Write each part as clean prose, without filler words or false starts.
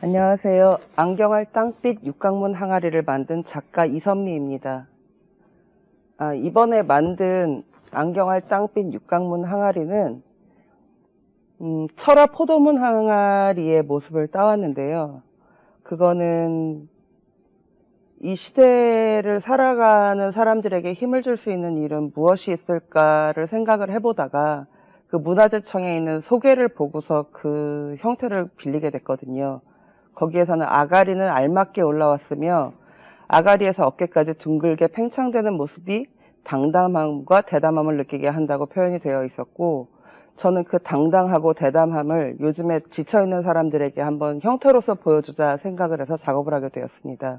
안녕하세요. 안경알 땅빛 육각문 항아리를 만든 작가 이선미입니다. 이번에 만든 안경알 땅빛 육각문 항아리는 철화 포도문 항아리의 모습을 따왔는데요. 그거는 이 시대를 살아가는 사람들에게 힘을 줄 수 있는 일은 무엇이 있을까를 생각을 해보다가 그 문화재청에 있는 소개를 보고서 그 형태를 빌리게 됐거든요. 거기에서는 아가리는 알맞게 올라왔으며 아가리에서 어깨까지 둥글게 팽창되는 모습이 당당함과 대담함을 느끼게 한다고 표현이 되어 있었고, 저는 그 당당하고 대담함을 요즘에 지쳐있는 사람들에게 한번 형태로서 보여주자 생각을 해서 작업을 하게 되었습니다.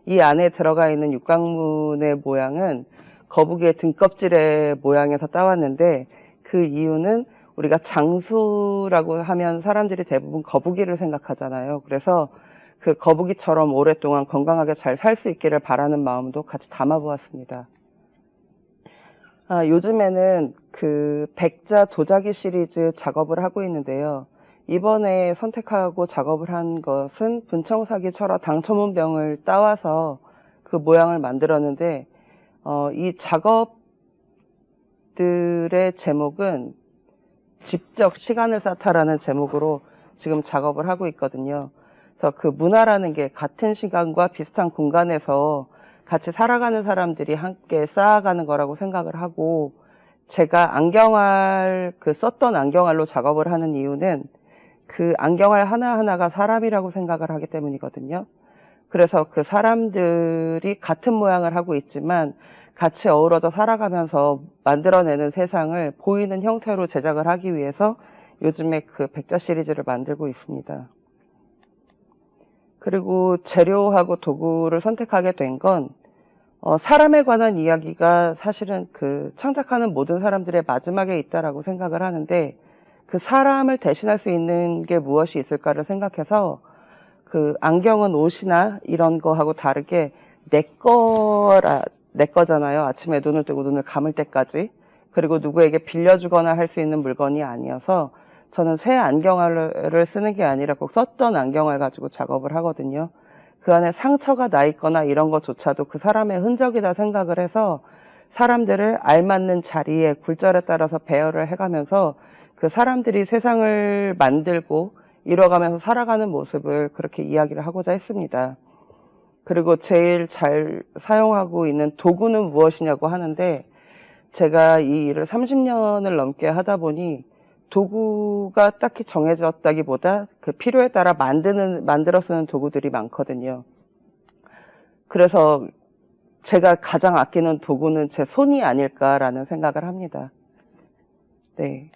이 안에 들어가 있는 육각문의 모양은 거북이의 등껍질의 모양에서 따왔는데, 그 이유는 우리가 장수라고 하면 사람들이 대부분 거북이를 생각하잖아요. 그래서 그 거북이처럼 오랫동안 건강하게 잘 살 수 있기를 바라는 마음도 같이 담아보았습니다. 요즘에는 그 백자 도자기 시리즈 작업을 하고 있는데요. 이번에 선택하고 작업을 한 것은 분청사기 철화 당첨운병을 따와서 그 모양을 만들었는데, 이 작업들의 제목은 직접 시간을 쌓다라는 제목으로 지금 작업을 하고 있거든요. 그래서 그 문화라는 게 같은 시간과 비슷한 공간에서 같이 살아가는 사람들이 함께 쌓아가는 거라고 생각을 하고, 제가 안경알, 썼던 안경알로 작업을 하는 이유는 그 안경알 하나하나가 사람이라고 생각을 하기 때문이거든요. 그래서 그 사람들이 같은 모양을 하고 있지만 같이 어우러져 살아가면서 만들어내는 세상을 보이는 형태로 제작을 하기 위해서 요즘에 그 백자 시리즈를 만들고 있습니다. 그리고 재료하고 도구를 선택하게 된 건 사람에 관한 이야기가 사실은 그 창작하는 모든 사람들의 마지막에 있다라고 생각을 하는데, 그 사람을 대신할 수 있는 게 무엇이 있을까를 생각해서 그 안경은 옷이나 이런 거하고 다르게 내 거잖아요. 아침에 눈을 뜨고 눈을 감을 때까지. 그리고 누구에게 빌려주거나 할 수 있는 물건이 아니어서 저는 새 안경알을 쓰는 게 아니라 꼭 썼던 안경알 가지고 작업을 하거든요. 그 안에 상처가 나 있거나 이런 것조차도 그 사람의 흔적이다 생각을 해서 사람들을 알맞는 자리에 굴절에 따라서 배열을 해가면서 그 사람들이 세상을 만들고 이뤄가면서 살아가는 모습을 그렇게 이야기를 하고자 했습니다. 그리고 제일 잘 사용하고 있는 도구는 무엇이냐고 하는데, 제가 이 일을 30년을 넘게 하다 보니 도구가 딱히 정해졌다기보다 그 필요에 따라 만들어 쓰는 도구들이 많거든요. 그래서 제가 가장 아끼는 도구는 제 손이 아닐까라는 생각을 합니다. 네.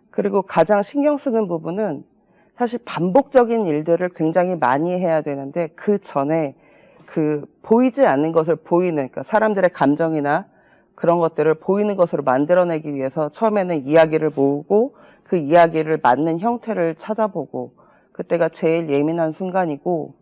그리고 가장 신경 쓰는 부분은 사실 반복적인 일들을 굉장히 많이 해야 되는데, 그 전에 그 보이지 않는 것을 보이는, 그러니까 사람들의 감정이나 그런 것들을 보이는 것으로 만들어내기 위해서 처음에는 이야기를 모으고 그 이야기를 맞는 형태를 찾아보고, 그때가 제일 예민한 순간이고,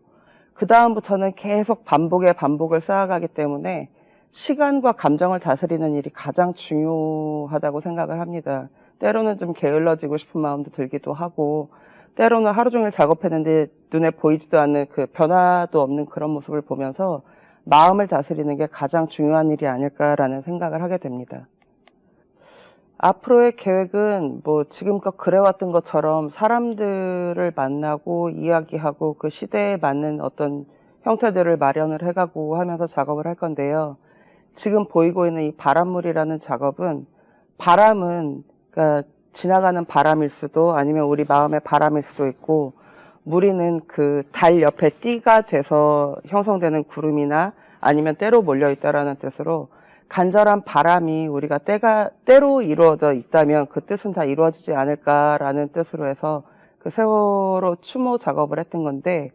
그 다음부터는 계속 반복을 쌓아가기 때문에 시간과 감정을 다스리는 일이 가장 중요하다고 생각을 합니다. 때로는 좀 게을러지고 싶은 마음도 들기도 하고, 때로는 하루 종일 작업했는데 눈에 보이지도 않는 그 변화도 없는 그런 모습을 보면서 마음을 다스리는 게 가장 중요한 일이 아닐까라는 생각을 하게 됩니다. 앞으로의 계획은 뭐 지금껏 그래왔던 것처럼 사람들을 만나고 이야기하고 그 시대에 맞는 어떤 형태들을 마련을 해가고 하면서 작업을 할 건데요. 지금 보이고 있는 이 바람물이라는 작업은, 바람은 그러니까 지나가는 바람일 수도 아니면 우리 마음의 바람일 수도 있고, 무리는 그 달 옆에 띠가 돼서 형성되는 구름이나 아니면 때로 몰려 있다라는 뜻으로, 간절한 바람이 우리가 때로 이루어져 있다면 그 뜻은 다 이루어지지 않을까라는 뜻으로 해서 그 세월호 추모 작업을 했던 건데,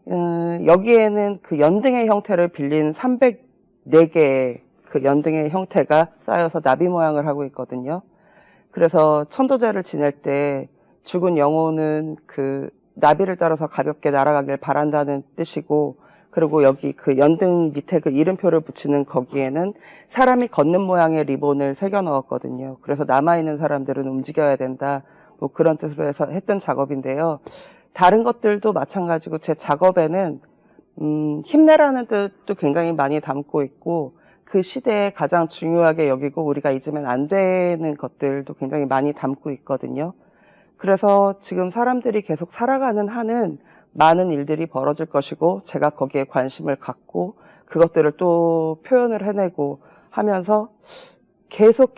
여기에는 그 연등의 형태를 빌린 304개의 그 연등의 형태가 쌓여서 나비 모양을 하고 있거든요. 그래서 천도제를 지낼 때 죽은 영혼은 그 나비를 따라서 가볍게 날아가길 바란다는 뜻이고, 그리고 여기 그 연등 밑에 그 이름표를 붙이는 거기에는 사람이 걷는 모양의 리본을 새겨 넣었거든요. 그래서 남아있는 사람들은 움직여야 된다, 뭐 그런 뜻으로 해서 했던 작업인데요. 다른 것들도 마찬가지고 제 작업에는 힘내라는 뜻도 굉장히 많이 담고 있고 그 시대에 가장 중요하게 여기고 우리가 잊으면 안 되는 것들도 굉장히 많이 담고 있거든요. 그래서 지금 사람들이 계속 살아가는 한은 많은 일들이 벌어질 것이고 제가 거기에 관심을 갖고 그것들을 또 표현을 해내고 하면서 계속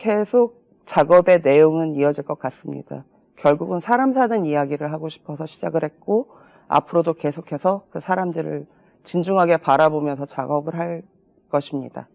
작업의 내용은 이어질 것 같습니다. 결국은 사람 사는 이야기를 하고 싶어서 시작을 했고 앞으로도 계속해서 그 사람들을 진중하게 바라보면서 작업을 할 것입니다.